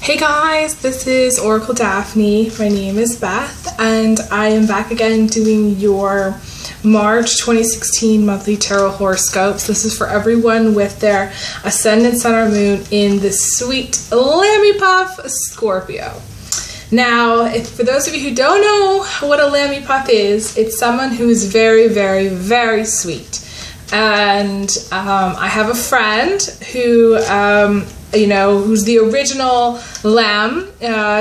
Hey guys, this is Oracle Daphne. My name is Beth, and I am back again doing your March 2016 monthly tarot horoscopes. This is for everyone with their ascendant, sun, or moon in the sweet Lambiepuff Scorpio. Now, for those of you who don't know what a Lambiepuff is, it's someone who is very, very, very sweet. And I have a friend who who's the original Lamb,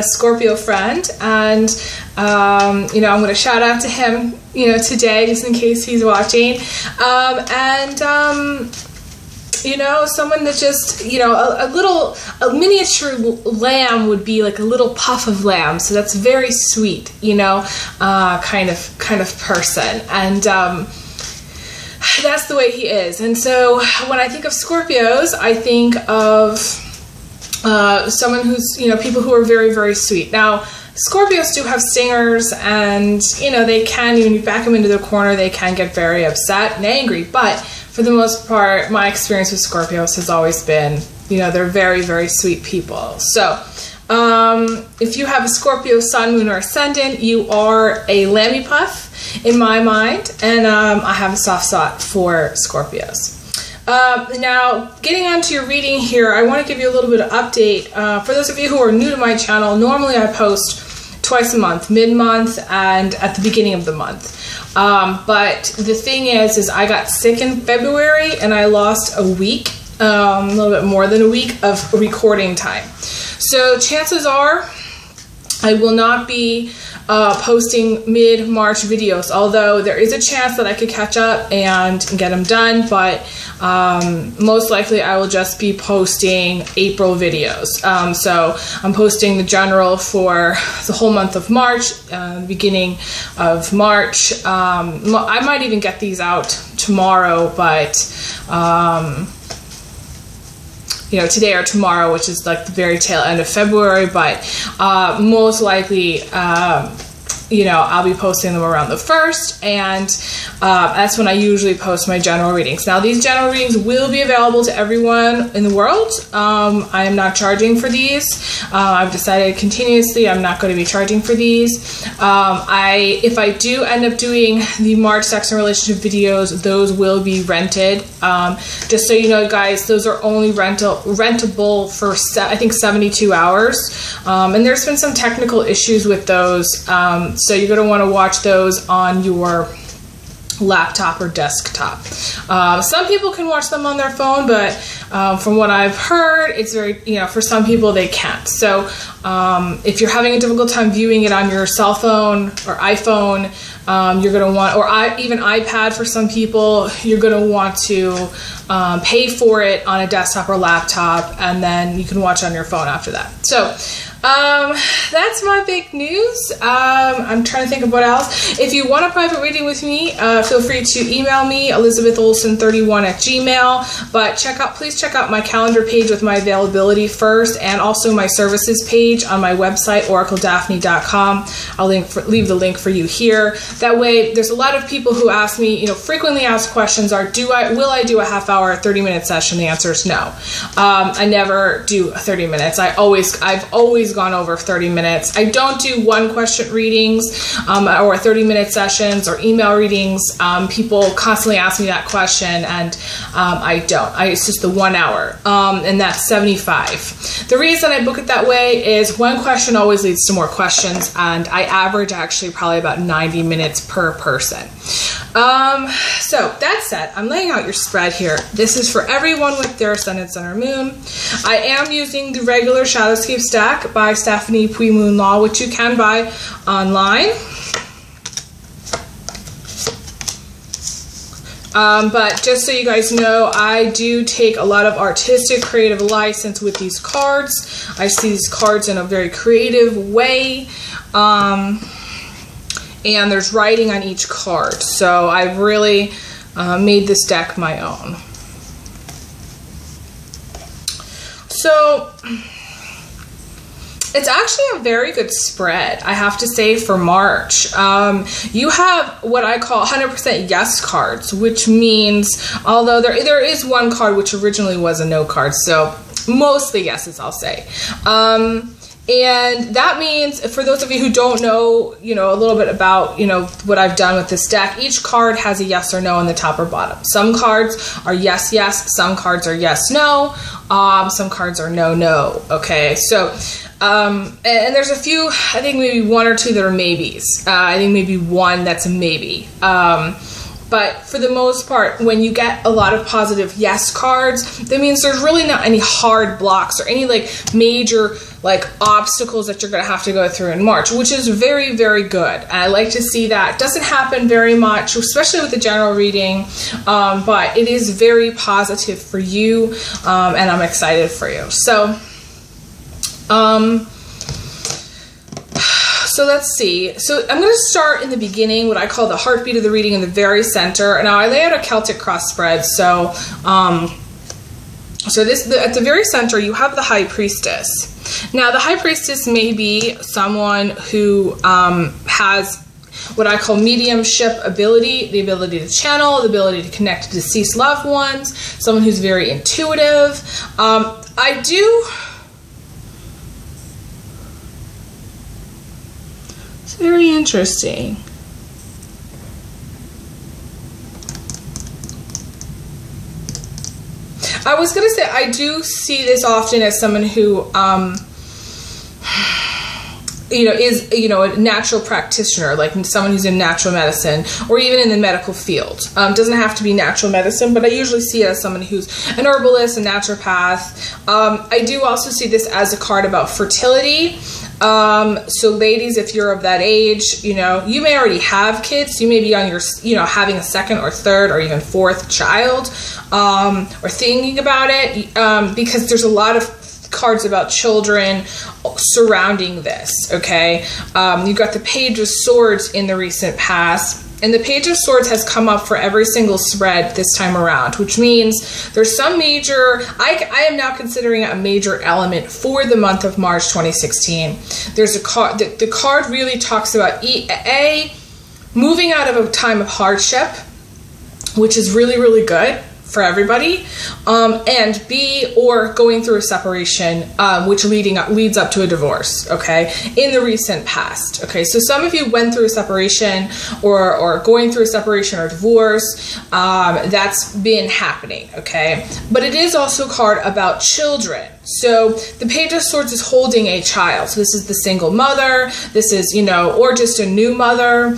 Scorpio friend, and I'm going to shout out to him, today, just in case he's watching, someone that just, a miniature lamb would be like a little puff of lamb, so that's very sweet, kind of person, and that's the way he is. And so when I think of Scorpios, I think of someone who's, people who are very, very sweet. Now, Scorpios do have stingers, and, they can, when you back them into the corner, they can get very upset and angry. But for the most part, my experience with Scorpios has always been, they're very, very sweet people. So if you have a Scorpio sun, moon, or ascendant, you are a Lambiepuff in my mind, and I have a soft spot for Scorpios. Now, getting on to your reading here, I want to give you a little bit of update. For those of you who are new to my channel, normally I post twice a month, mid-month and at the beginning of the month. But the thing is I got sick in February and I lost a week, a little bit more than a week of recording time. So chances are I will not be posting mid-March videos, although there is a chance that I could catch up and get them done, but most likely I will just be posting April videos. So I'm posting the general for the whole month of March, the beginning of March. I might even get these out tomorrow, but today or tomorrow, which is like the very tail end of February, but most likely, I'll be posting them around the 1st, and that's when I usually post my general readings. Now, these general readings will be available to everyone in the world. I am not charging for these. I've decided continuously I'm not going to be charging for these. If I do end up doing the March sex and relationship videos, those will be rented. Just so you know, guys, those are only rentable for, I think, 72 hours. And there's been some technical issues with those. So you're going to want to watch those on your laptop or desktop. Some people can watch them on their phone, but from what I've heard, it's very, for some people they can't. So if you're having a difficult time viewing it on your cell phone or iPhone, you're going to want, or even iPad for some people, you're going to want to pay for it on a desktop or laptop, and then you can watch on your phone after that. So that's my big news. I'm trying to think of what else. If you want a private reading with me, feel free to email me, elizabetholson31@gmail. But please check out my calendar page with my availability first, and also my services page on my website, oracledaphne.com. I'll leave the link for you here. That way, there's a lot of people who ask me, frequently asked questions are, will I do a half-hour, 30-minute session? The answer is no. I never do 30 minutes. I've always gone over 30 minutes. I don't do one-question readings or 30-minute sessions or email readings. People constantly ask me that question, and I don't. It's just the 1 hour, and that's 75. The reason I book it that way is one question always leads to more questions, and I average actually probably about 90 minutes per person. So that said, I'm laying out your spread here. This is for everyone with their ascendant, sun, or moon. I am using the regular Shadowscape stack by Stephanie Moon Law, which you can buy online. But just so you guys know, I do take a lot of artistic, creative license with these cards. I see these cards in a very creative way. And there's writing on each card. So I've really made this deck my own. So it's actually a very good spread, I have to say, for March. You have what I call 100% yes cards, which means, although there is one card which originally was a no card, so Mostly yeses, I'll say. And that means, for those of you who don't know, you know, a little bit about, you know, what I've done with this deck, each card has a yes or no on the top or bottom. Some cards are yes, yes. Some cards are yes, no. Some cards are no, no. Okay, so, and there's a few, I think maybe one or two that are maybes. I think maybe one that's a maybe. But for the most part, when you get a lot of positive yes cards, that means there's really not any hard blocks or any like major like obstacles that you're going to have to go through in March, which is very, very good. And I like to see that. It doesn't happen very much, especially with the general reading, but it is very positive for you, and I'm excited for you. So let's see. So I'm going to start in the beginning, what I call the heartbeat of the reading in the very center. Now I lay out a Celtic cross spread. So, at the very center, you have the High Priestess. Now the High Priestess may be someone who has what I call mediumship ability, the ability to channel, the ability to connect to deceased loved ones, someone who's very intuitive. Very interesting. I was going to say, I do see this often as someone who, you know, is, you know, a natural practitioner, like someone who's in natural medicine or even in the medical field. Doesn't have to be natural medicine, but I usually see it as someone who's an herbalist, a naturopath. I do also see this as a card about fertility. So ladies, if you're of that age, you know, you may already have kids. You may be on your, you know, having a second or third or even fourth child, or thinking about it, because there's a lot of cards about children surrounding this. Okay. You got the Page of Swords in the recent past. And the Page of Swords has come up for every single spread this time around, which means there's some major, I am now considering it a major element for the month of March 2016. There's a card, the card really talks about moving out of a time of hardship, which is really, really good for everybody, and B, or going through a separation, which leads up to a divorce, okay, in the recent past. Okay, so some of you went through a separation or going through a separation or divorce. That's been happening, okay, but it is also a card about children. So the Page of Swords is holding a child. So this is the single mother, this is, you know, or just a new mother,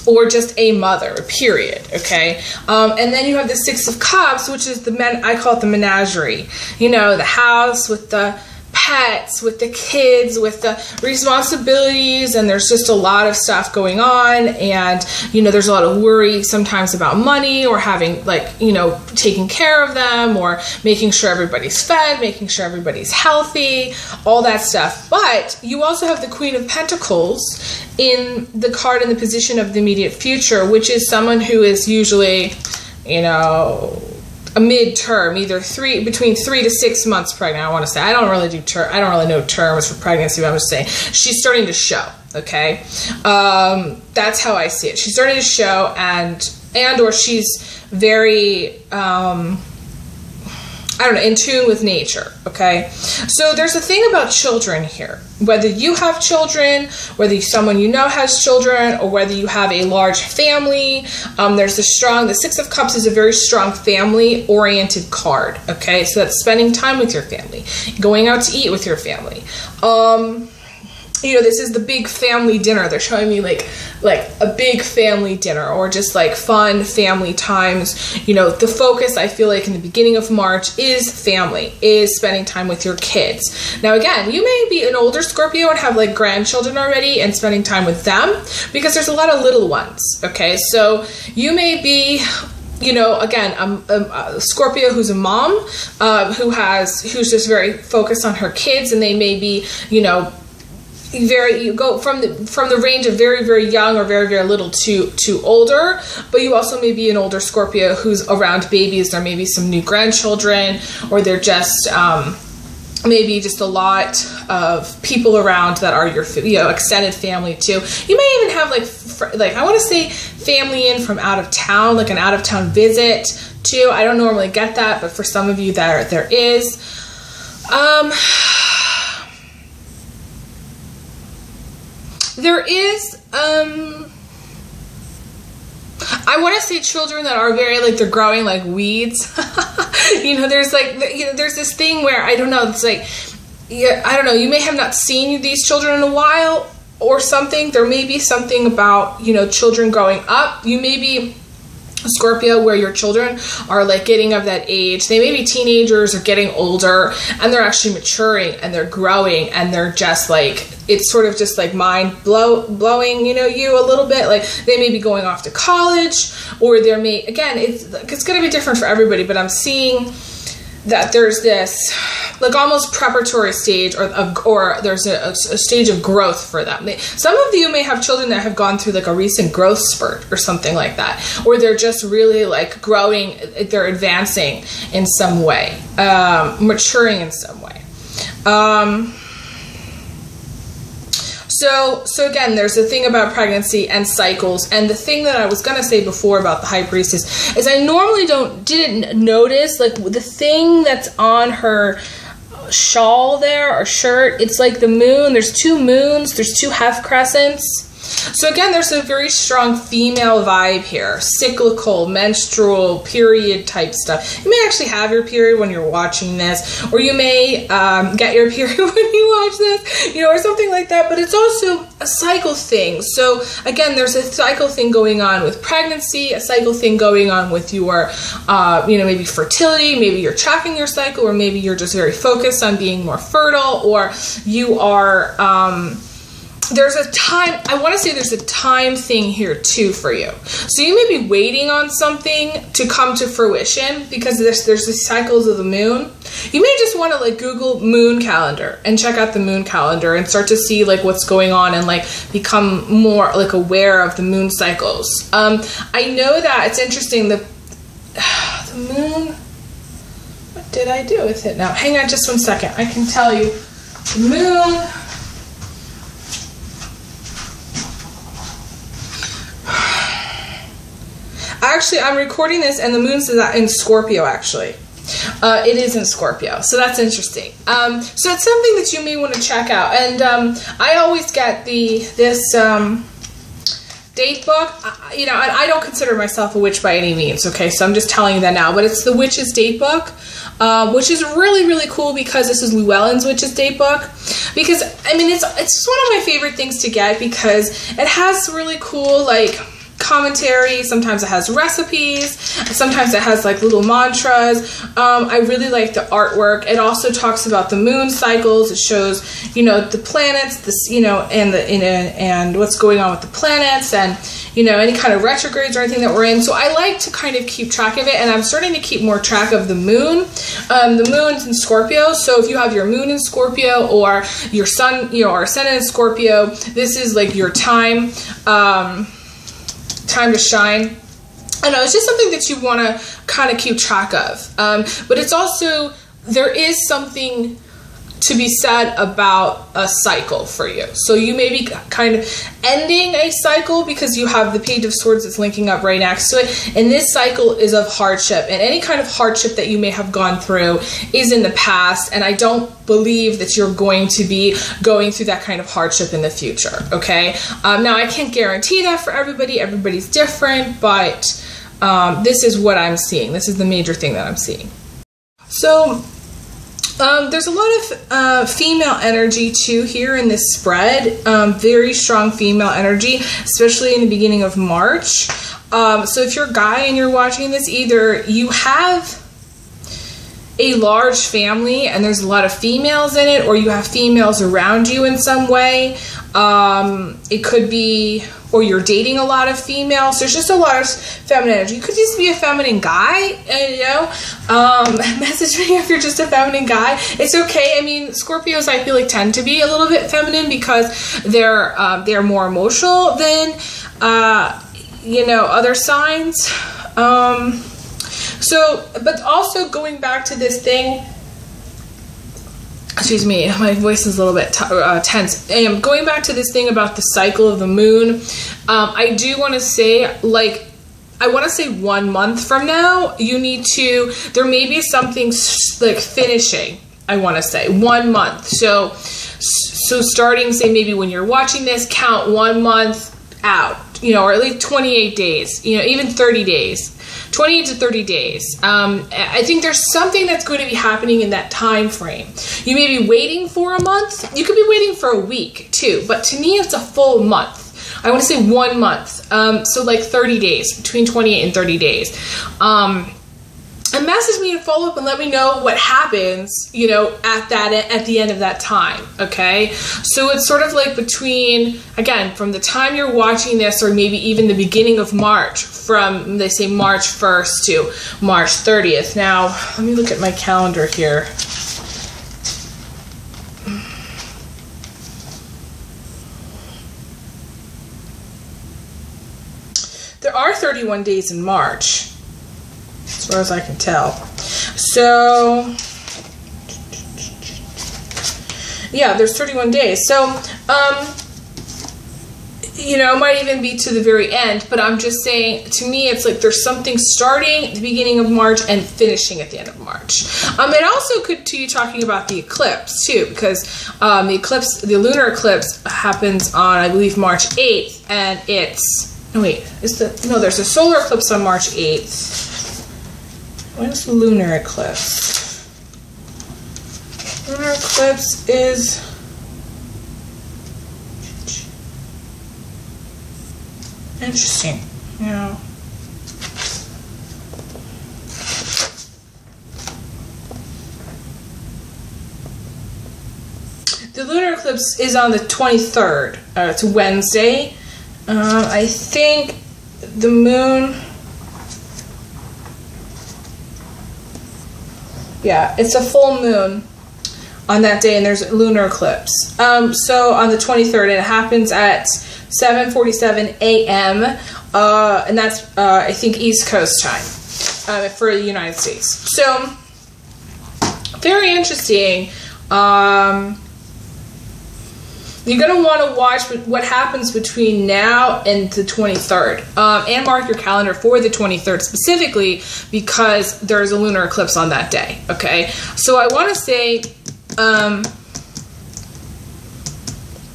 or just a mother, period, okay? And then you have the Six of Cups, which is I call it the menagerie. You know, the house with the pets, with the kids, with the responsibilities, and there's just a lot of stuff going on, and, you know, there's a lot of worry sometimes about money or having, like, you know, taking care of them or making sure everybody's fed, making sure everybody's healthy, all that stuff. But you also have the Queen of Pentacles in the card in the position of the immediate future, which is someone who is usually, you know, a midterm, either between 3 to 6 months pregnant. I want to say, I don't really know terms for pregnancy, but I'm just saying she's starting to show. Okay, that's how I see it. She's starting to show, and or she's very I don't know, in tune with nature. Okay, so there's a thing about children here. Whether you have children, whether someone you know has children, or whether you have a large family, there's the Six of Cups is a very strong family-oriented card. Okay, so that's spending time with your family, going out to eat with your family. You know, this is the big family dinner. They're showing me like a big family dinner, or just like fun family times. You know, the focus, I feel like, in the beginning of March is family, is spending time with your kids. Now, again, you may be an older Scorpio and have like grandchildren already and spending time with them, because there's a lot of little ones. Okay, so you may be, you know, again, a Scorpio who's a mom, who's just very focused on her kids, and they may be, you know, you go from the range of very, very young or very, very little to older, but you also may be an older Scorpio who's around babies. There may be some new grandchildren, or they're just maybe just a lot of people around that are your, you know, extended family too. You may even have like I want to say family in from out of town, like an out of town visit too. I don't normally get that, but for some of you there is. There is, I want to say children that are very, like, they're growing like weeds. You know, there's like, you know, there's this thing where, I don't know, it's like, yeah, I don't know, you may have not seen these children in a while or something. There may be something about, you know, children growing up. You may be Scorpio where your children are like getting of that age. They may be teenagers or getting older, and they're actually maturing and they're growing, and they're just like, it's sort of just like mind blowing, you know, you a little bit. Like they may be going off to college, or there may, again, it's going to be different for everybody, but I'm seeing that there's this like almost preparatory stage, or there's a stage of growth for them. Some of you may have children that have gone through like a recent growth spurt or something like that, or they're just really like growing, they're advancing in some way, maturing in some way. So again, there's a thing about pregnancy and cycles, and the thing that I was gonna say before about the High Priestess is I normally didn't notice like the thing that's on her shawl there or shirt. It's like the moon. There's two moons. There's two half crescents. So again, there's a very strong female vibe here, cyclical, menstrual, period type stuff. You may actually have your period when you're watching this, or you may get your period when you watch this, you know, or something like that, but it's also a cycle thing. So again, there's a cycle thing going on with pregnancy, a cycle thing going on with your, you know, maybe fertility, maybe you're tracking your cycle, or maybe you're just very focused on being more fertile, or you are, there's a time, I want to say there's a time thing here too for you. So you may be waiting on something to come to fruition because there's the cycles of the moon. You may just want to like Google moon calendar and check out the moon calendar and start to see like what's going on and like become more like aware of the moon cycles. I know that it's interesting, the moon, what did I do with it now? Hang on just 1 second. I can tell you. The moon, actually, I'm recording this and the moon's in Scorpio, actually. It is in Scorpio, so that's interesting. So it's something that you may want to check out. And I always get this date book. You know, and I don't consider myself a witch by any means, okay? So I'm just telling you that now. But it's the Witch's Date Book, which is really, really cool because this is Llewellyn's Witch's Date Book. Because, I mean, it's just one of my favorite things to get because it has really cool, like, commentary. Sometimes it has recipes, sometimes it has like little mantras. I really like the artwork. It also talks about the moon cycles. It shows, you know, the planets, this, you know, and what's going on with the planets, and you know, any kind of retrogrades or anything that we're in. So I like to kind of keep track of it, and I'm starting to keep more track of the moon. The moon's in Scorpio, so if you have your moon in Scorpio or your sun, you know, or ascendant in Scorpio, this is like your time. Time to shine. I know, it's just something that you want to kind of keep track of. But it's also, there is something to be said about a cycle for you. So you may be kind of ending a cycle because you have the Page of Swords that's linking up right next to it. And this cycle is of hardship, and any kind of hardship that you may have gone through is in the past. And I don't believe that you're going to be going through that kind of hardship in the future. Okay. Now I can't guarantee that for everybody. Everybody's different, but this is what I'm seeing. This is the major thing that I'm seeing. So there's a lot of female energy too here in this spread. Very strong female energy, especially in the beginning of March. So if you're a guy and you're watching this, either you have a large family and there's a lot of females in it, or you have females around you in some way. It could be, or you're dating a lot of females. There's just a lot of feminine energy. You could just be a feminine guy, you know. Message me if you're just a feminine guy. It's okay. I mean, Scorpios, I feel like, tend to be a little bit feminine because they're more emotional than you know, other signs. So, but also going back to this thing, excuse me, my voice is a little bit tense. Going back to this thing about the cycle of the moon, I do want to say, like, I want to say 1 month from now, you need to, there may be something like finishing, I want to say 1 month. So starting, say maybe when you're watching this, count 1 month out, you know, or at least 28 days, you know, even 30 days. 28 to 30 days. I think there's something that's going to be happening in that time frame. You may be waiting for a month. You could be waiting for a week too, but to me, it's a full month. I want to say 1 month. So like 30 days, between 28 and 30 days. And message me and follow up and let me know what happens, you know, at the end of that time, okay? So it's sort of like between, again, from the time you're watching this, or maybe even the beginning of March, from, they say March 1st to March 30th. Now, let me look at my calendar here. There are 31 days in March, as far as I can tell. So, yeah, there's 31 days. So, you know, it might even be to the very end, but I'm just saying, to me, it's like there's something starting at the beginning of March and finishing at the end of March. It also could be talking about the eclipse, too, because the lunar eclipse happens on, I believe, March 8th, and it's, no, wait, there's a solar eclipse on March 8th. When is the lunar eclipse? Lunar eclipse is... Interesting. Yeah. The lunar eclipse is on the 23rd. It's a Wednesday. I think the moon... Yeah, it's a full moon on that day, and there's a lunar eclipse. So on the 23rd, and it happens at 7:47 a.m., and that's, I think, East Coast time for the United States. So, very interesting. You're going to want to watch what happens between now and the 23rd. And mark your calendar for the 23rd specifically, because there's a lunar eclipse on that day. Okay? So I want to say, I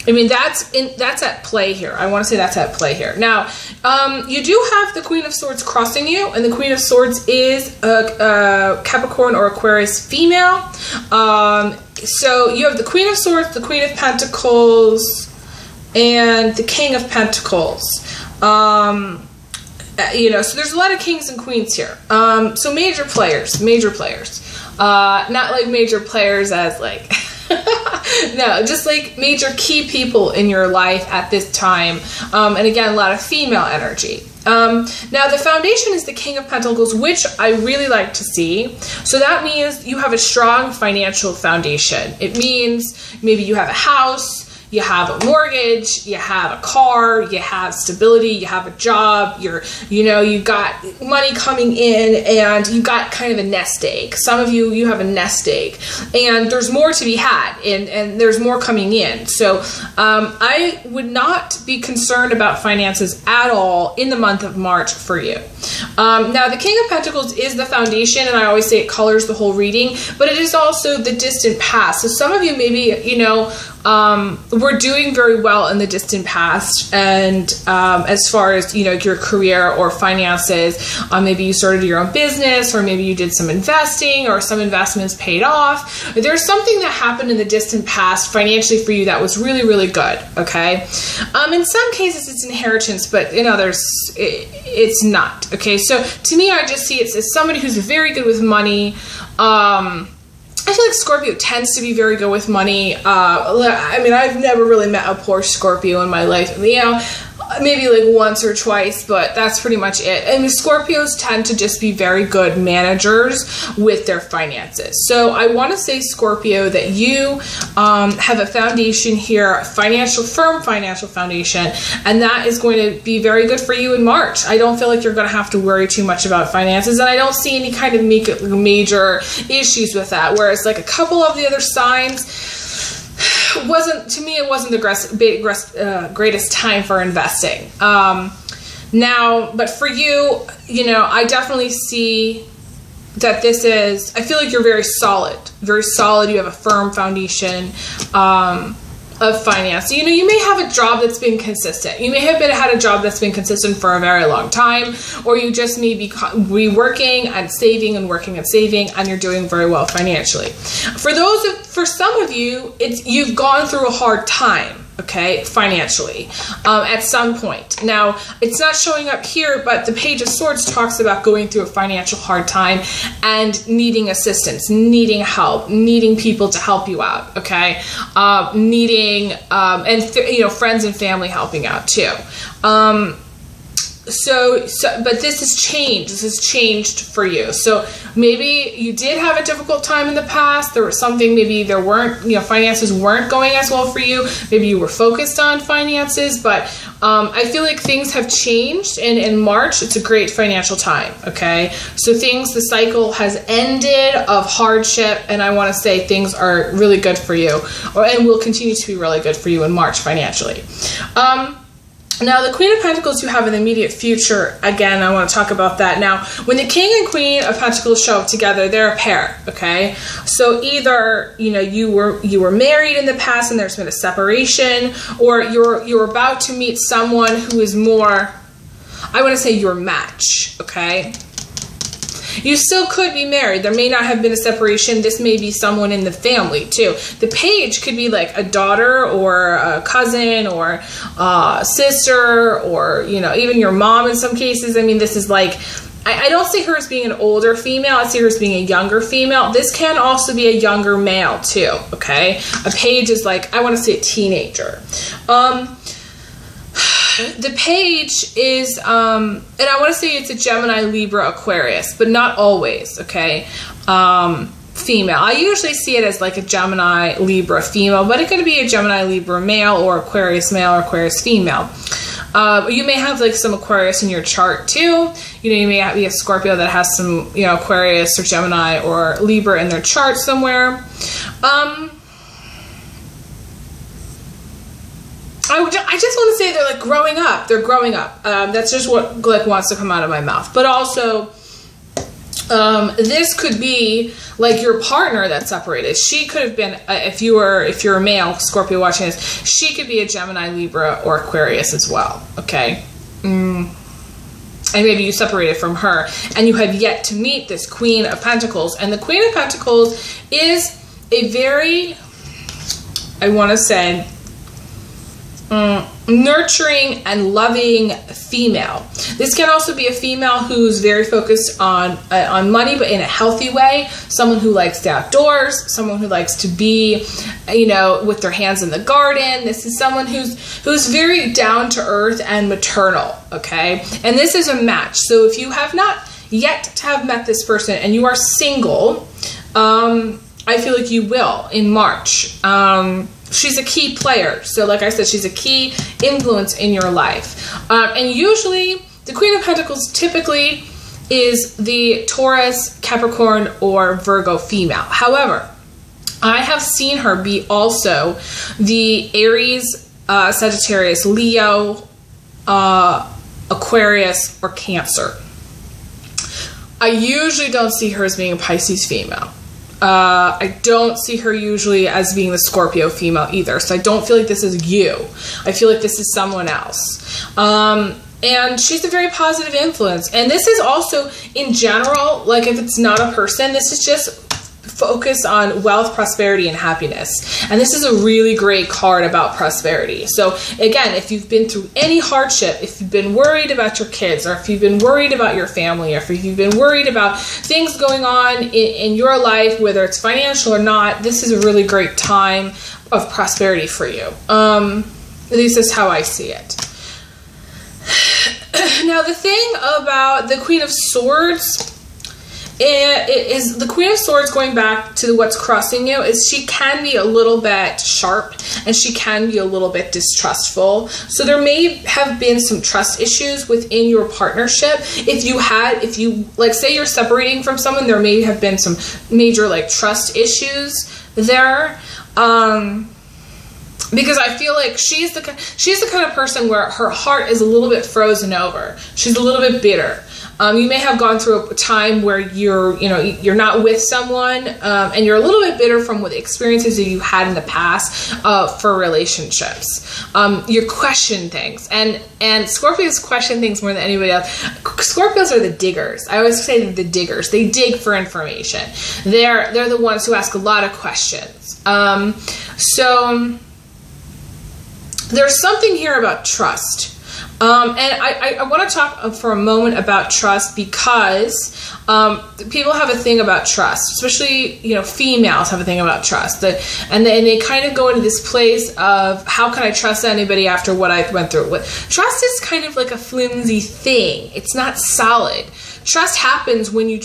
mean, that's at play here. I want to say that's at play here. Now, you do have the Queen of Swords crossing you, and the Queen of Swords is a Capricorn or Aquarius female. So you have the Queen of Swords, the Queen of Pentacles, and the King of Pentacles. You know, so there's a lot of kings and queens here. So major players. Not like major players as like... No, just like major key people in your life at this time. And again, a lot of female energy. Now, the foundation is the King of Pentacles, which I really like to see. So that means you have a strong financial foundation. It means maybe you have a house, you have a mortgage, you have a car, you have stability, you have a job, you got money coming in, and you got kind of a nest egg. Some of you have a nest egg, and there's more to be had, and there's more coming in. So I would not be concerned about finances at all in the month of March for you. Now, the King of Pentacles is the foundation, and I always say it colors the whole reading, but it is also the distant past. So some of you maybe, we're doing very well in the distant past, and as far as your career or finances, maybe you started your own business, or maybe you did some investing, or some investments paid off. There's something that happened in the distant past financially for you that was really, really good. Okay, in some cases it's inheritance, but in others it's not. Okay, so to me, I just see it as somebody who's very good with money. I feel like Scorpio tends to be very good with money. I mean, I've never really met a poor Scorpio in my life. Maybe like once or twice, but that's pretty much it. And Scorpios tend to just be very good managers with their finances. So I want to say, Scorpio, that you have a foundation here, a firm financial foundation, and that is going to be very good for you in March. I don't feel like you're going to have to worry too much about finances, and I don't see any kind of major issues with that. Whereas like a couple of the other signs, it wasn't the greatest time for investing. Now, but for you, you know, I definitely see that this is, I feel like you're very solid, very solid. You have a firm foundation of finance. You know, you may have a job that's been consistent. You may have had a job that's been consistent for a very long time, or you just may be working and saving and working and saving, and you're doing very well financially. For some of you, you've gone through a hard time, okay, financially, at some point. Now, it's not showing up here, but the Page of Swords talks about going through a financial hard time and needing assistance, needing help, needing people to help you out, okay, needing, you know, friends and family helping out too. But this has changed. This has changed for you. So maybe you did have a difficult time in the past. There was something, maybe there weren't, you know, finances weren't going as well for you. Maybe you were focused on finances, but I feel like things have changed. And in March, it's a great financial time, okay? So the cycle has ended of hardship, and I want to say things are really good for you, and will continue to be really good for you in March financially. Now, the Queen of Pentacles you have in the immediate future, again, I want to talk about that. Now, when the King and Queen of Pentacles show up together, they're a pair, okay? So either, you know, you were married in the past and there's been a separation, or you're about to meet someone who is more, I want to say, your match, okay? You still could be married. There may not have been a separation. This may be someone in the family too. The Page could be like a daughter or a cousin or a sister, or, you know, even your mom in some cases. I mean, this is like, I don't see her as being an older female. I see her as being a younger female. This can also be a younger male too, okay? A Page is like, I want to say a teenager. The Page is, and I want to say it's a Gemini, Libra, Aquarius, but not always, okay? Female. I usually see it as like a Gemini, Libra female, but it could be a Gemini, Libra male, or Aquarius male, or Aquarius female. You may have like some Aquarius in your chart too. You know, you may be a Scorpio that has some, you know, Aquarius or Gemini or Libra in their chart somewhere. I just want to say they're like growing up. They're growing up. That's just what like wants to come out of my mouth. But also, this could be like your partner that's separated. She could have been, if you're a male Scorpio watching this, she could be a Gemini, Libra, or Aquarius as well. Okay. And maybe you separated from her, and you have yet to meet this Queen of Pentacles. And the Queen of Pentacles is a very, I want to say, nurturing and loving female. This can also be a female who's very focused on money, but in a healthy way. Someone who likes the outdoors, someone who likes to be, you know, with their hands in the garden. This is someone who's very down to earth and maternal, okay? And this is a match. So if you have not yet to have met this person and you are single, I feel like you will in March. She's a key player. So like I said, she's a key influence in your life. And usually the Queen of Pentacles typically is the Taurus, Capricorn, or Virgo female. However, I have seen her be also the Aries, Sagittarius, Leo, Aquarius, or Cancer. I usually don't see her as being a Pisces female. I don't see her usually as being the Scorpio female either. So I don't feel like this is you. I feel like this is someone else. And she's a very positive influence. And this is also, in general, like if it's not a person, this is just focus on wealth, prosperity, and happiness. And this is a really great card about prosperity. So again, if you've been through any hardship, if you've been worried about your kids, or if you've been worried about your family, or if you've been worried about things going on in your life, whether it's financial or not, this is a really great time of prosperity for you. At least that's how I see it. Now, the thing about the Queen of Swords is the Queen of Swords, going back to what's crossing you, is she can be a little bit sharp and she can be a little bit distrustful. So there may have been some trust issues within your partnership. If you like, say you're separating from someone, there may have been some major like trust issues there. because I feel like she's the kind of person where her heart is a little bit frozen over. She's a little bit bitter. You may have gone through a time where you're not with someone, and you're a little bit bitter from what experiences that you had in the past for relationships. You question things, and Scorpios question things more than anybody else. Scorpios are the diggers. I always say they're the diggers. They dig for information. They're the ones who ask a lot of questions. So there's something here about trust. And I want to talk for a moment about trust, because people have a thing about trust, especially, females have a thing about trust. And they kind of go into this place of, how can I trust anybody after what I went through? Trust is kind of like a flimsy thing. It's not solid. Trust happens when you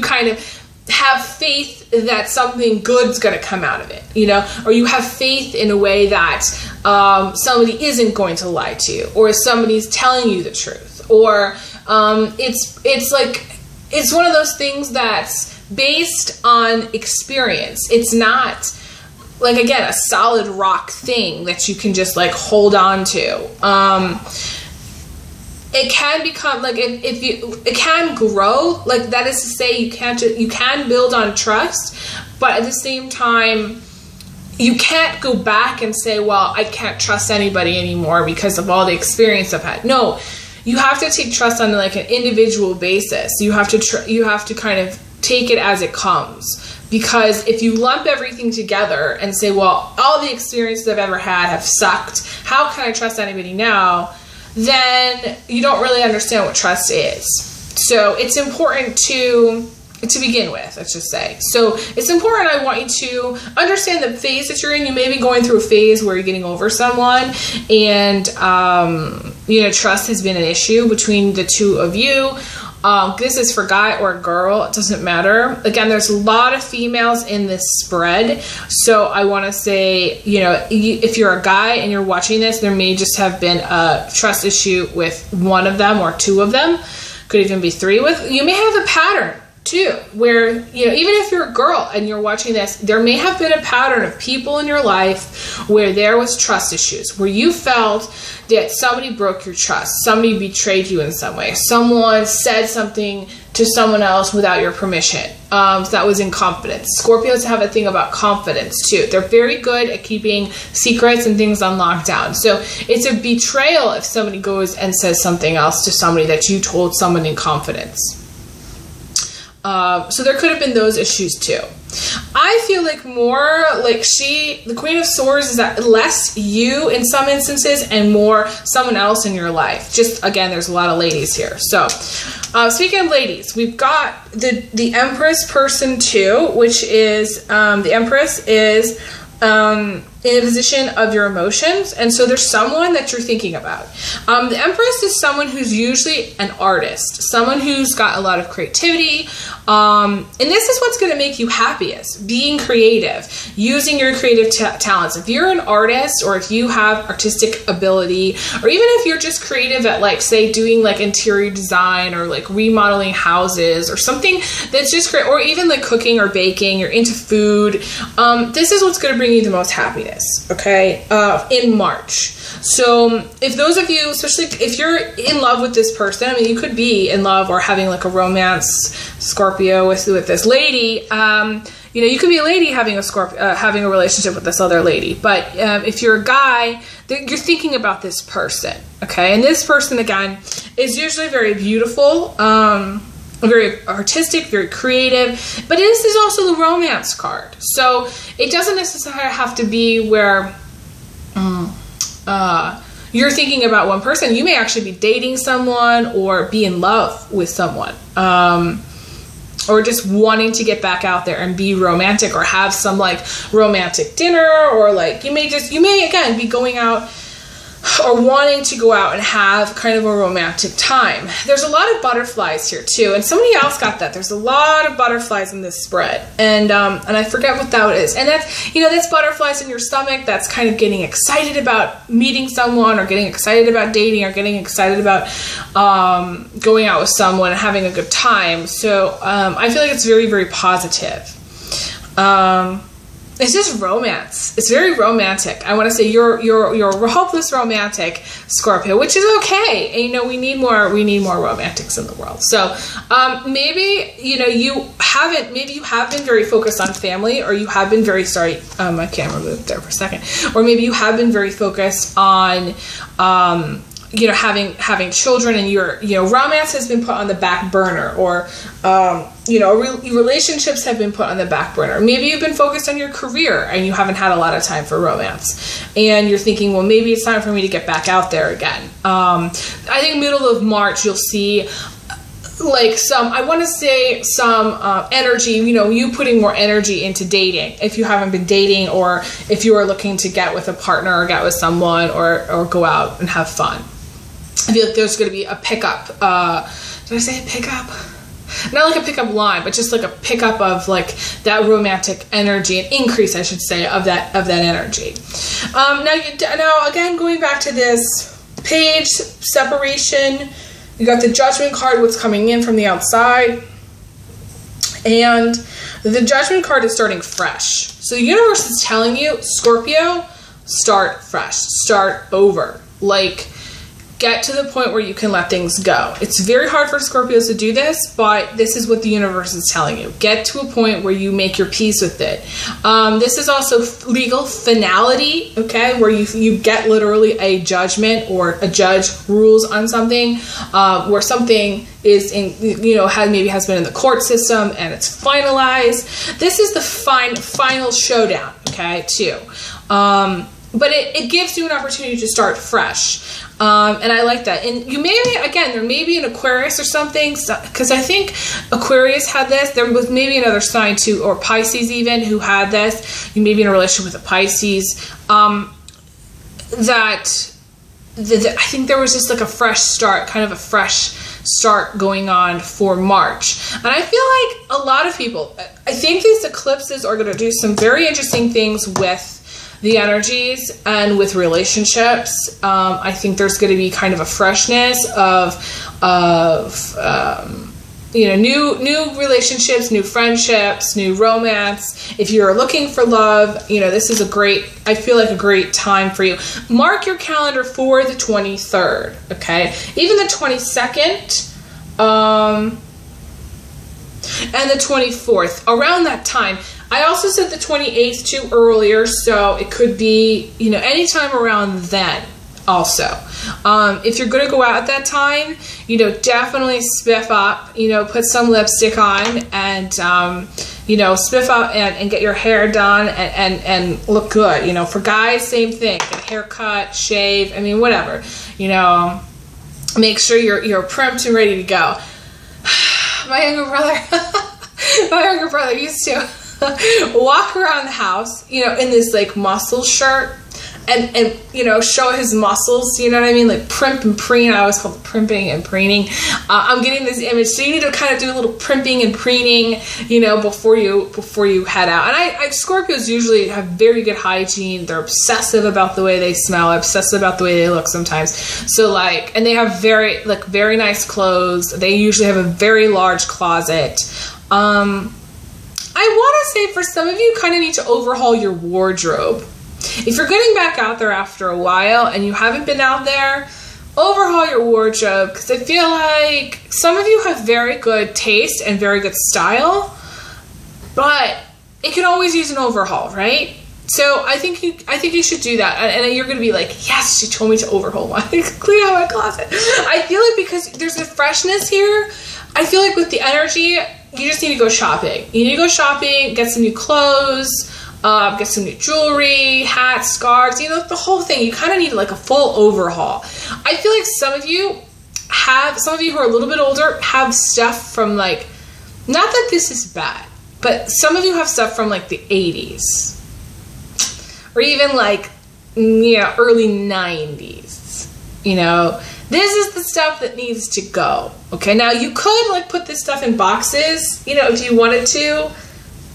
kind of have faith that something good's going to come out of it, or you have faith in a way that somebody isn't going to lie to you, or somebody's telling you the truth, or it's one of those things that's based on experience. It's not, like, again, a solid rock thing that you can just like hold on to. It can become like, it can grow, like, that is to say, you can build on trust, but at the same time, you can't go back and say, well, I can't trust anybody anymore because of all the experience I've had. No, you have to take trust on like an individual basis. You have to kind of take it as it comes. Because if you lump everything together and say, well, all the experiences I've ever had have sucked, how can I trust anybody now? Then you don't really understand what trust is. So it's important to begin with, let's just say. So it's important, I want you to understand the phase that you're in. You may be going through a phase where you're getting over someone, and trust has been an issue between the two of you. This is for guy or girl, it doesn't matter. Again, there's a lot of females in this spread. So I want to say, if you're a guy and you're watching this, there may just have been a trust issue with one of them or two of them. Could even be three with. You may have a pattern too, where, even if you're a girl and you're watching this, there may have been a pattern of people in your life where there was trust issues, where you felt that somebody broke your trust, somebody betrayed you in some way, someone said something to someone else without your permission. So that was in confidence. Scorpios have a thing about confidence too. They're very good at keeping secrets and things on lockdown. So it's a betrayal if somebody goes and says something else to somebody that you told someone in confidence. So there could have been those issues too. I feel like more like the Queen of Swords is less you in some instances and more someone else in your life. Just, again, there's a lot of ladies here. So speaking of ladies, we've got the Empress person too, which is, the Empress is in a position of your emotions, and so there's someone that you're thinking about. The Empress is someone who's usually an artist, someone who's got a lot of creativity, and this is what's going to make you happiest, being creative, using your creative talents. If you're an artist, or if you have artistic ability, or even if you're just creative at, like, say, doing like interior design or like remodeling houses or something that's just great, or even like cooking or baking, you're into food, this is what's going to bring you the most happiness, okay, in March. So if those of you, especially if you're in love with this person, I mean, you could be in love or having like a romance, Scorpio, with this lady, you know, you could be a lady having a relationship with this other lady, but if you're a guy, you're thinking about this person, okay? And this person, again, is usually very beautiful, very artistic, very creative, but this is also the romance card. So it doesn't necessarily have to be where you're thinking about one person. You may actually be dating someone or be in love with someone, or just wanting to get back out there and be romantic or have some like romantic dinner, or like you may again be going out or wanting to go out and have kind of a romantic time. There's a lot of butterflies here too, and somebody else got that. There's a lot of butterflies in this spread, and I forget what that is. And that's, you know, that's butterflies in your stomach. That's kind of getting excited about meeting someone, or getting excited about dating, or getting excited about going out with someone and having a good time. So I feel like it's very, very positive. It's just romance. It's very romantic. I want to say you're a hopeless romantic, Scorpio, which is okay. And, you know, we need more romantics in the world. So maybe, you know, you have been very focused on family, or you have been very, sorry, my camera moved there for a second, or maybe you have been very focused on you know, having children, and your, you know, romance has been put on the back burner, or you know, relationships have been put on the back burner. Maybe you've been focused on your career and you haven't had a lot of time for romance, and you're thinking, well, maybe it's time for me to get back out there again. I think middle of March you'll see like some energy, you know, you putting more energy into dating if you haven't been dating, or if you are looking to get with a partner or get with someone, or go out and have fun. I feel like there's going to be a pickup. Did I say a pickup? Not like a pickup line, but just like a pickup of like that romantic energy, an increase, I should say, of that energy. Now again, going back to this page separation, you got the Judgment card, what's coming in from the outside, and the Judgment card is starting fresh. So the universe is telling you, Scorpio, start fresh, start over. Like, get to the point where you can let things go. It's very hard for Scorpios to do this, but this is what the universe is telling you. Get to a point where you make your peace with it. This is also legal finality, okay, where you get literally a judgment, or a judge rules on something, where something is in, you know, maybe has been in the court system and it's finalized. This is the final showdown, okay, too. But it gives you an opportunity to start fresh. And I like that. And you maybe, again, there may be an Aquarius or something, because I think Aquarius had this. There was maybe another sign too, or Pisces even, who had this. You may be in a relationship with a Pisces. I think there was just like a fresh start, kind of a fresh start going on for March. And I feel like a lot of people, I think these eclipses are going to do some very interesting things with the energies and with relationships. I think there's going to be kind of a freshness of you know, new relationships, new friendships, new romance. If you're looking for love, you know, this is I feel like a great time for you. Mark your calendar for the 23rd, okay? Even the 22nd, and the 24th, around that time. I also said the 28th too earlier, so it could be, you know, anytime around then also. If you're going to go out at that time, you know, definitely spiff up, you know, put some lipstick on, and, you know, spiff up and get your hair done and look good. You know, for guys, same thing. Get a haircut, shave, I mean, whatever. You know, make sure you're primed and ready to go. My younger brother used to walk around the house, you know, in this like muscle shirt, and you know, show his muscles, you know what I mean, like primp and preen. I always call it primping and preening. I'm getting this image, so you need to kind of do a little primping and preening, you know, before you head out. And Scorpios usually have very good hygiene. They're obsessive about the way they smell, obsessive about the way they look sometimes. So like, and they have very nice clothes. They usually have a very large closet. I want to say for some of you, kind of need to overhaul your wardrobe. If you're getting back out there after a while and you haven't been out there, overhaul your wardrobe, because I feel like some of you have very good taste and very good style, but it can always use an overhaul, right? So I think you should do that, and you're going to be like, yes, she told me to overhaul clean out my closet. I feel like because there's a freshness here, I feel like with the energy, you just need to go shopping. You need to go shopping, get some new clothes, get some new jewelry, hats, scarves, you know, the whole thing. You kind of need like a full overhaul. I feel like some of you who are a little bit older have stuff from like, not that this is bad, but some of you have stuff from like the 80s. Or even like, you know, early 90s, you know. This is the stuff that needs to go, okay? Now, you could, like, put this stuff in boxes, you know, if you wanted to,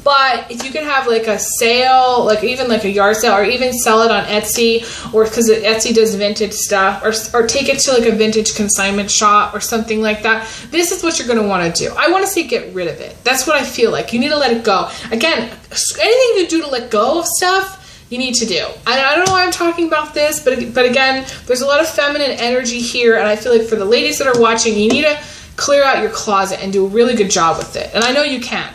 But if you can have like a sale, like even like a yard sale, or even sell it on Etsy, or because Etsy does vintage stuff, or take it to like a vintage consignment shop or something like that, this is what you're going to want to do. I want to say get rid of it. That's what I feel like. You need to let it go. Again, anything you do to let go of stuff, you need to do. I don't know why I'm talking about this, but again, there's a lot of feminine energy here, and I feel like for the ladies that are watching, you need to clear out your closet and do a really good job with it. And I know you can.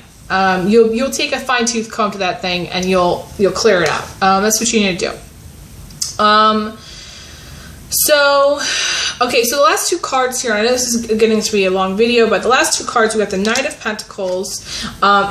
You'll take a fine-tooth comb to that thing and you'll clear it out. That's what you need to do. Okay, so the last two cards here, I know this is getting to be a long video, but the last two cards, we got the Knight of Pentacles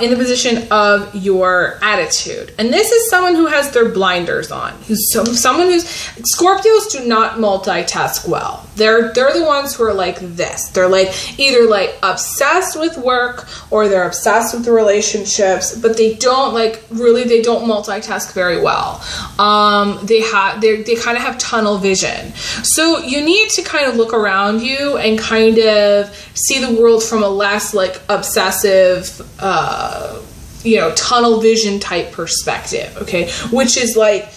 in the position of your attitude. And this is someone who has their blinders on. Scorpios do not multitask well. They're the ones who are like this. They're like either like obsessed with work or they're obsessed with the relationships, but they don't they don't multitask very well. They kind of have tunnel vision. So you need to kind of look around you and kind of see the world from a less like obsessive, tunnel vision type perspective. Okay. Which is like,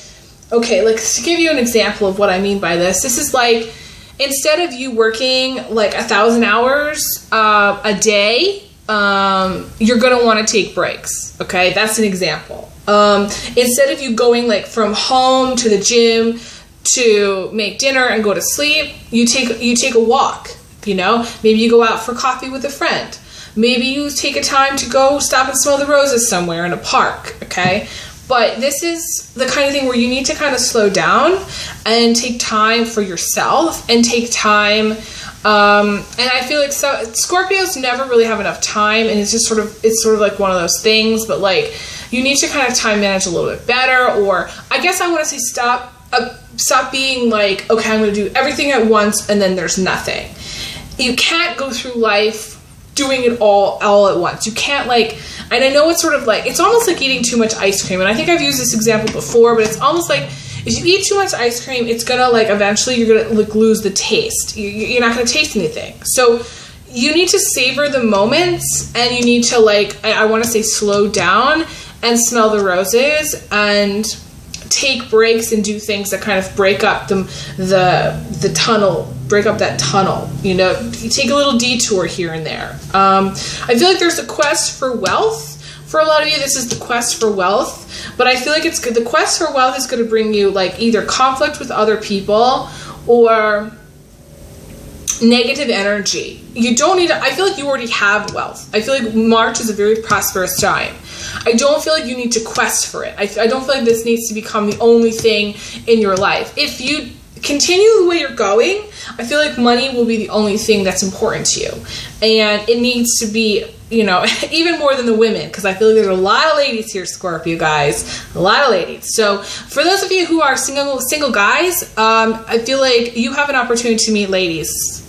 okay, like to give you an example of what I mean by this, this is like, instead of you working like 1,000 hours a day, you're going to want to take breaks. Okay. That's an example. Instead of you going like from home to the gym to make dinner and go to sleep, you take a walk, maybe you go out for coffee with a friend. Maybe you take a time to go stop and smell the roses somewhere in a park, okay? But this is the kind of thing where you need to kind of slow down and take time for yourself and take time, and I feel like Scorpios never really have enough time, and it's sort of like one of those things, but like you need to kind of time manage a little bit better, or I guess I want to say stop being like, okay, I'm going to do everything at once and then there's nothing. You can't go through life doing it all at once. You can't and I know it's sort of like, it's almost like eating too much ice cream. And I think I've used this example before, but it's almost like if you eat too much ice cream, it's going to eventually you're going to lose the taste. You're not going to taste anything. So you need to savor the moments, and you need to I want to say slow down and smell the roses and take breaks and do things that kind of break up the tunnel, break up that tunnel. You take a little detour here and there. I feel like there's a quest for wealth. For a lot of you, this is the quest for wealth, but I feel like it's good. The quest for wealth is going to bring you either conflict with other people or negative energy. You don't need to, I feel like you already have wealth. I feel like March is a very prosperous time. I don't feel like you need to quest for it. I don't feel like this needs to become the only thing in your life. If you continue the way you're going, I feel like money will be the only thing that's important to you. And it needs to be, even more than the women, because I feel like there's a lot of ladies here, Scorpio guys, a lot of ladies. So for those of you who are single guys, I feel like you have an opportunity to meet ladies,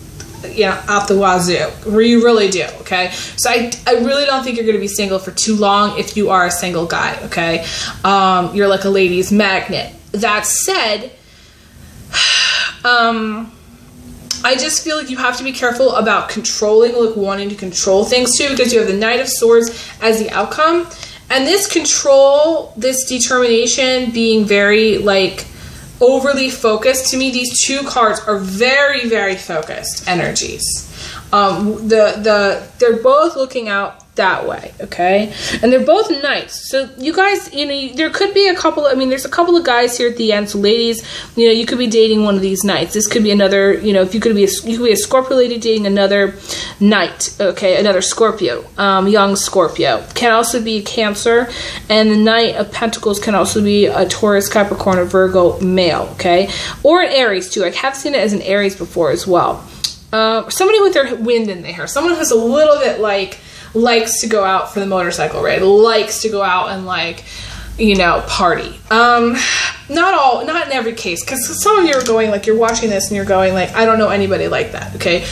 out the wazoo, where you really do, okay? So I really don't think you're going to be single for too long if you are a single guy, okay? You're like a ladies magnet. That said, I just feel like you have to be careful about controlling, wanting to control things too, because you have the Knight of Swords as the outcome. And this control, this determination being very overly focused, to me these two cards are very, very focused energies. They're both looking out that way, okay? And they're both knights. So you guys, there could be a couple, there's a couple of guys here at the end. So ladies, you could be dating one of these knights. This could be another, if you could be a Scorpio lady dating another knight, okay? Another Scorpio, young Scorpio. Can also be Cancer, and the Knight of Pentacles can also be a Taurus, Capricorn, or Virgo male, okay? Or an Aries too. I have seen it as an Aries before as well. Somebody with their wind in their hair. Someone who's a little bit likes to go out for the motorcycle ride, likes to go out and party. Not in every case, because some of you are going you're watching this and you're going I don't know anybody like that, okay?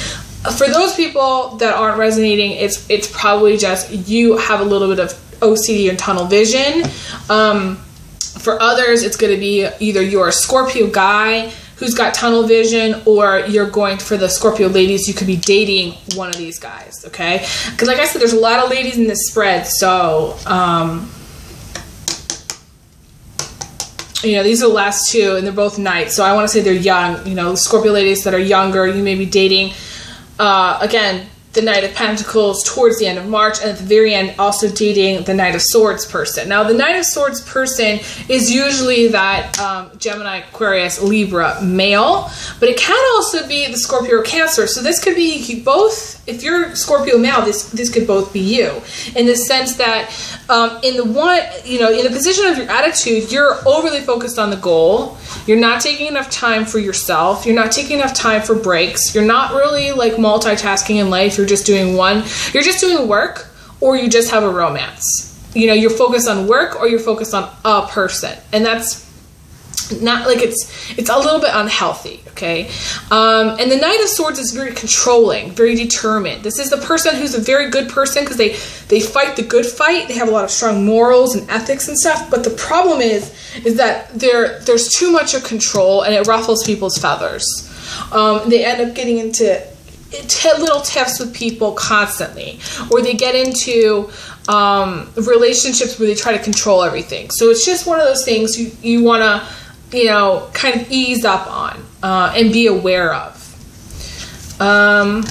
For those people that aren't resonating, it's probably just you have a little bit of OCD and tunnel vision. For others, it's going to be either you're a Scorpio guy who's got tunnel vision, or you're going for the Scorpio ladies, you could be dating one of these guys, okay? Because like I said, there's a lot of ladies in this spread, so, you know, these are the last two, and they're both knights, so I want to say they're young. You know, Scorpio ladies that are younger, you may be dating, again, the Knight of Pentacles towards the end of March, and at the very end also dating the Knight of Swords person. Now the Knight of Swords person is usually that Gemini, Aquarius, Libra male, but it can also be the Scorpio or Cancer. So this could be both. If you're Scorpio male, this could both be you, in the sense that in the position of your attitude, you're overly focused on the goal. You're not taking enough time for yourself. You're not taking enough time for breaks. You're not really like multitasking in life. You're just doing one. You're just doing work, or you just have a romance. You know, you're focused on work, or you're focused on a person, and that's not like it's a little bit unhealthy, okay? And the Knight of Swords is very controlling, very determined. This is the person who's a very good person because they fight the good fight. They have a lot of strong morals and ethics and stuff. But the problem is that there's too much of control, and it ruffles people's feathers. They end up getting into little tiffs with people constantly, or they get into relationships where they try to control everything. So it's just one of those things you want to, you know, kind of ease up on and be aware of. I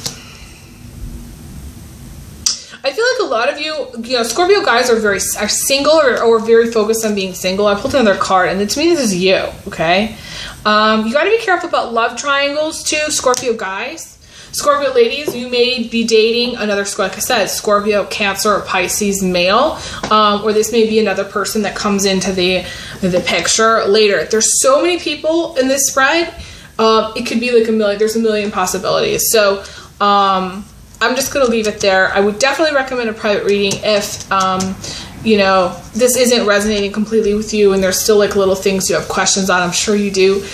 feel like a lot of you know, Scorpio guys are single or very focused on being single. I pulled another card, and to me this is you, okay? You got to be careful about love triangles too, Scorpio guys. Scorpio ladies, you may be dating another, like I said, Scorpio, Cancer, or Pisces male, or this may be another person that comes into the picture later. There's so many people in this spread. It could be like there's a million possibilities. So I'm just going to leave it there. I would definitely recommend a private reading if, you know, this isn't resonating completely with you and there's still like little things you have questions on. I'm sure you do.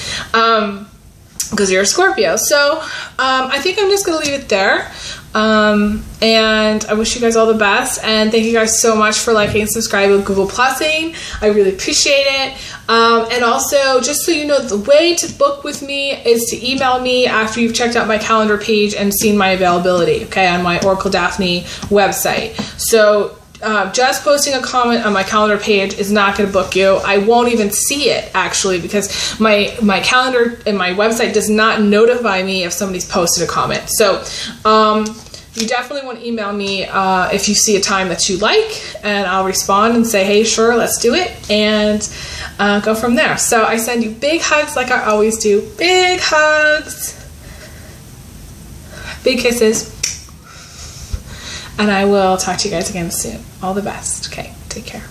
Because you're a Scorpio. So I think I'm just going to leave it there. And I wish you guys all the best. And thank you guys so much for liking and subscribing with Google Plusing. I really appreciate it. And also, just so you know, the way to book with me is to email me after you've checked out my calendar page and seen my availability, okay, on my Oracle Daphne website. So just posting a comment on my calendar page is not going to book you. I won't even see it, actually, because my calendar and my website does not notify me if somebody's posted a comment. So you definitely want to email me if you see a time that you like, and I'll respond and say, hey, sure, let's do it, and go from there. So I send you big hugs like I always do. Big hugs. Big kisses. And I will talk to you guys again soon. All the best. Okay, take care.